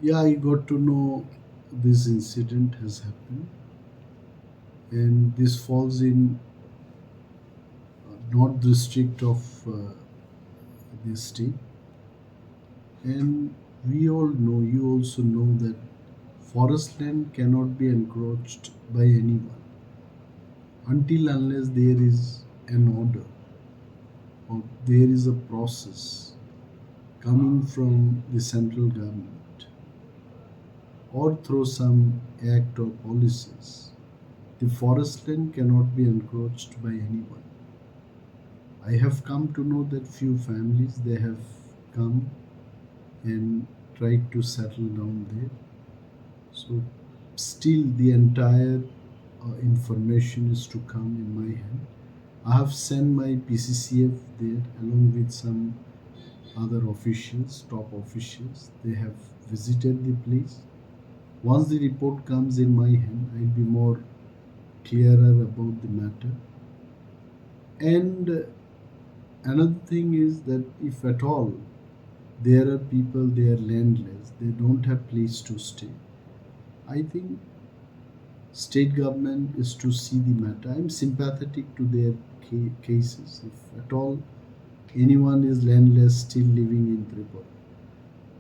Yeah, I got to know this incident has happened, and this falls in north district of this state. And we all know, you also know that forest land cannot be encroached by anyone until unless there is an order or there is a process coming from the central government or through some act or policies. The forest land cannot be encroached by anyone. I have come to know that few families they have come and tried to settle down there. So still the entire information is to come in my hand. I have sent my PCCF there along with some other officials, top officials. They have visited the place. Once the report comes in my hand, I'll be more clearer about the matter. And another thing is that if at all there are people they are landless, they don't have place to stay. I think state government is to see the matter. I'm sympathetic to their cases. If at all anyone is landless still living in Tripura.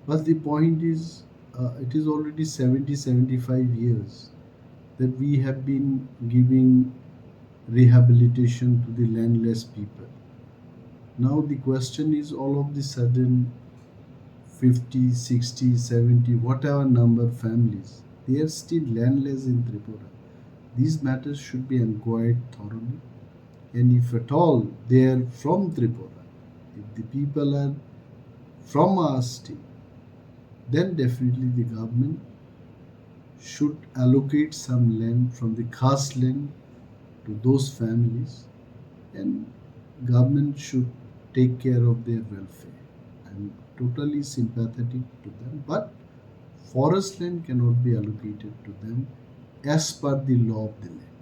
But the point is, it is already 70-75 years that we have been giving rehabilitation to the landless people. Now the question is all of the sudden 50, 60, 70, whatever number families, they are still landless in Tripura. These matters should be inquired thoroughly. And if at all they are from Tripura, if the people are from our state, then definitely the government should allocate some land from the caste land to those families, and government should take care of their welfare. I'm totally sympathetic to them, but forest land cannot be allocated to them as per the law of the land.